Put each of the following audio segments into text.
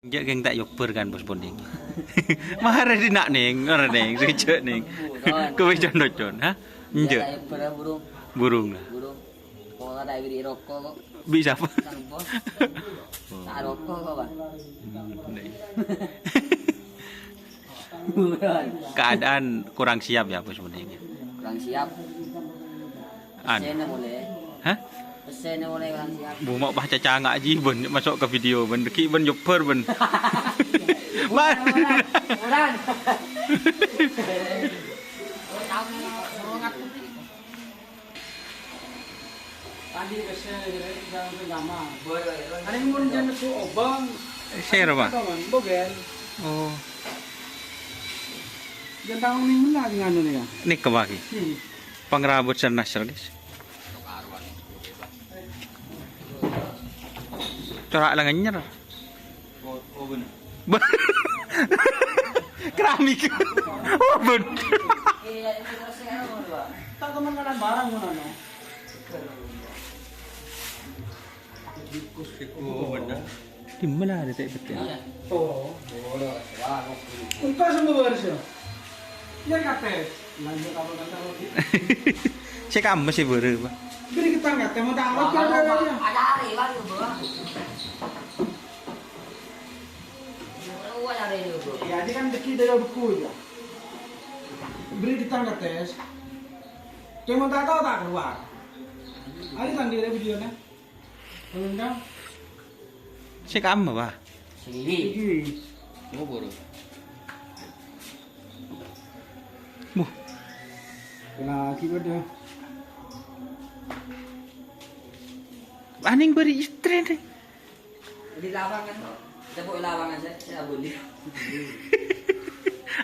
Dia geng tak yoper kan bos bonding. Mahar di nak neng, orang neng, sejak neng. Kau con, ha? Nje. Burung. Burung lah. Burung. Kalau ada beli rokok kok. Bisa apa? Tak rokok kok, Pak. Keadaan kurang siap ya bos bonding. Kurang siap. Pesennya boleh. Hah? Pesennya boleh kurang siap. Bu mau baca cangak ji ben masuk ke video ben ki ben yoper ben. Man. Orang. Tadi kesel jangan lama. Ada yang mau jangan tu obang. Share apa? Bogel. Oh, Jangan ni mana dengan ni ya. ini kebagi. Pengrabut cernas guys. Corak lengan nyer. Oh benar. Keramik. Oh bener. Tak teman kan barang mana. Oh bener. Di mana ada tak betul? Oh. Engkau semua bersih. Ya kata. Lanjut apa kata lagi. Saya kamu masih bere, Pak. Beri kita kata mau tak apa ada. Ada hari baru, Bang. Ada hari dulu. Ya, dia kan deki dari buku ya. Beri kita kata. Dia mau tak tahu tak keluar. Ada tadi ada videonya. Enggak. Saya kamu, Pak. Sendiri. Iki. Oh, baru. Lagi pada. Aning beri istri nih. Di lapangan. Kita buat lapangan saya boleh.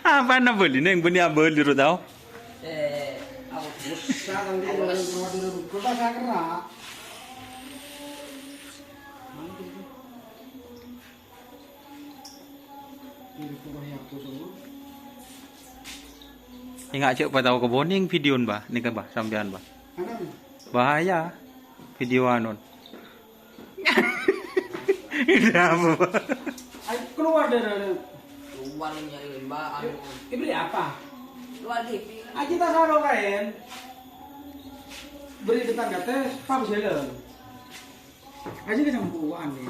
Apa nak beli neng beli apa beli tau? Aku Saya kan di rumah dulu. Kita saya kena. Ini kurang yang aku semua. Ingat cek tahu ke boning video bah, ni kan bah sampean bah. Ada. Bahaya video anon. Ini apa? Bah? Ayo keluar dari. keluar nyari mbak. Beri apa? Keluar di. Aja tak salah kain. Beri depan kata, pam jalan. Aja kita campuran nih.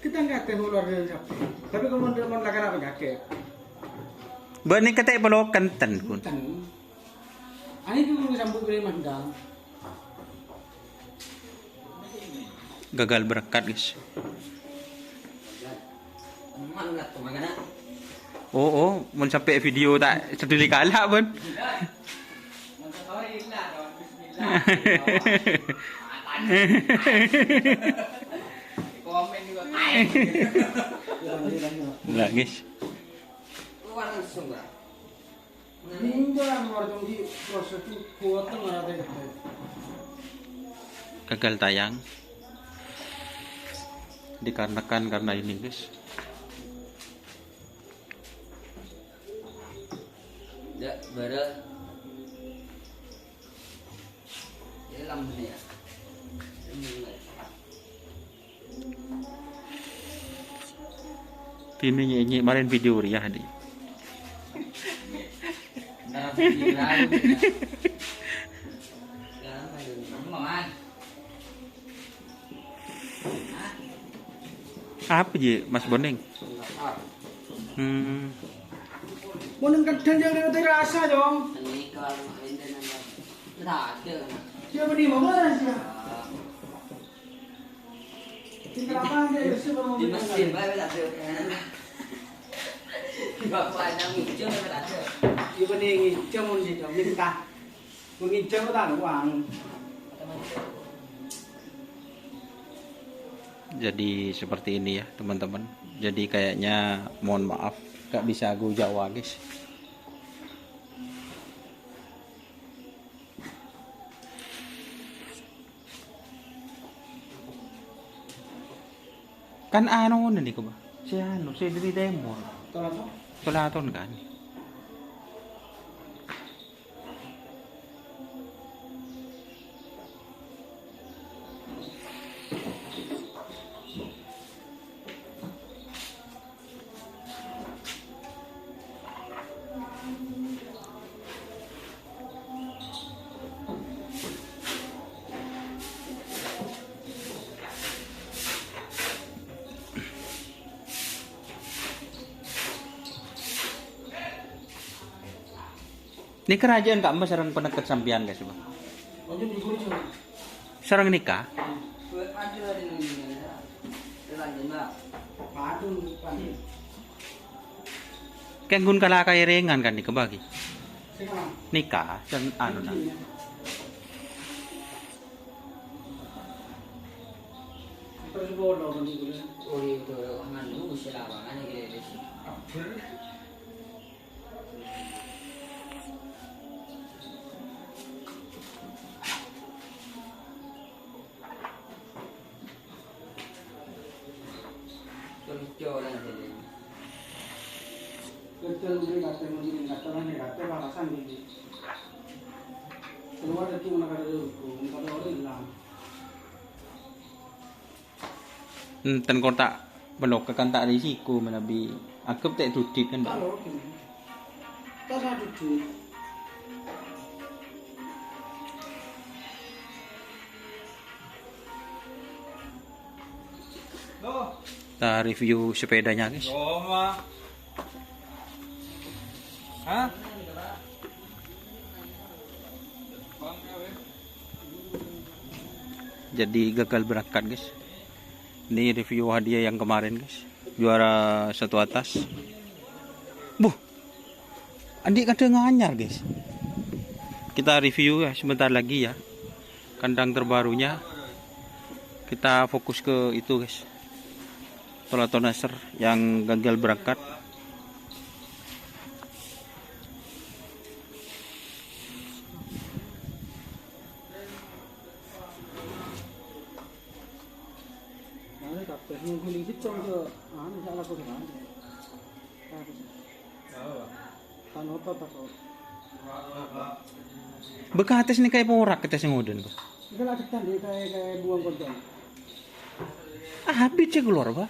Kita nggak tahu luar dari siapa. Tapi kalau mau lakukan apa kakek? Bani kata perlu kenten pun. Kan. Ani tu campur beri mandang. Gagal berangkat guys. Mana tu mana? Oh, mau sampai video tak seduli kalah pun. Komen juga. Lah guys. Keluar langsung lah. Ini orang luar tunggu proses tu kuat tu mana ada. Gagal tayang. Dikarenakan karena ini guys. Ya, bara. Ini lampu ya. Ini nyanyi kemarin video Ria di. Nah, video lalu. Sekarang ayo, kamu makan. Apa je Mas Boneng? Mau nengkan jangan ada rasa dong. Ini kalau main dengan tidak ada. Dia beri mana sih? Tinggal apa dia sebelum Di mesin baru tak ada. Bapak ada hijau baru tak ada. Dia beri hijau mau sih dong minta. Menghijau tak ada uang. Jadi seperti ini ya teman-teman. Jadi kayaknya mohon maaf gak bisa aku Jawa guys. Kan ano nih ko ba? Si ano, si dari demo. Tolong. Tulaton kan. Ini kerajaan Kak Mas sareng penekat sampean guys, Bang. Oh, jadi guru juga. Sareng nikah. Ada ini. Lanjut Mbak. Padun pani. Kan gun kala kaya rengan kan dikebagi. Sekarang. Nikah dan anu nah. Terus bodoh kan guru. Oh itu nganu usia lawangan gitu. Jualan jadi. Betul beli kata mana kata balasan ini. Keluar dari mana kata itu, kalau orang hilang. Ten kontak belok ke kantak risiko menabi. Aku tak tutik kan. Kalau ini, tak ada cuci. Kita review sepedanya guys. Roma. Hah? Jadi gagal berangkat guys. Ini review hadiah yang kemarin guys. Juara satu atas. Buh. Adik kata nganyar guys. Kita review ya sebentar lagi ya. Kandang terbarunya. Kita fokus ke itu guys. Tolato Nasr yang gagal berangkat. Mana kapten nguling sitong ke, salah kau kan? Kan otot aku. Bekates nih kayak porak kita sengoden kok. Itu lah ketan dia kayak buang kontol. Habis cek keluar apa?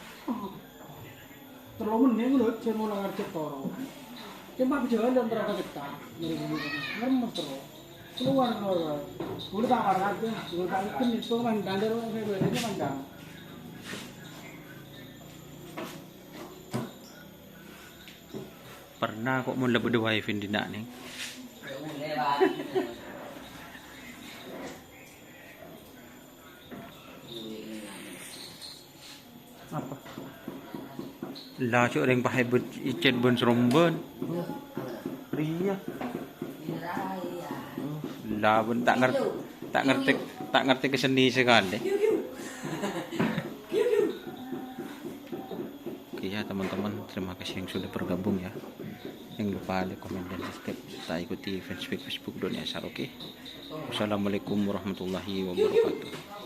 Terlalu meneng loh, saya mau ngarcet toro. Cuma berjalan dan terasa ketan. Ngeremes terus. Keluar. Udah tawar aja, udah tawar itu mandang dari orang saya ini mandang. Pernah kok mau lebih dua wifi di nak nih. Apa? Lah cok ring pakai icet ben seromben. Ria. Lah ben tak ngerti keseni sekali. Oke ya teman-teman, terima kasih yang sudah bergabung ya. Jangan lupa like, komen, dan subscribe serta ikuti fanspage Facebook Doni Asar. Oke. Wassalamualaikum warahmatullahi wabarakatuh.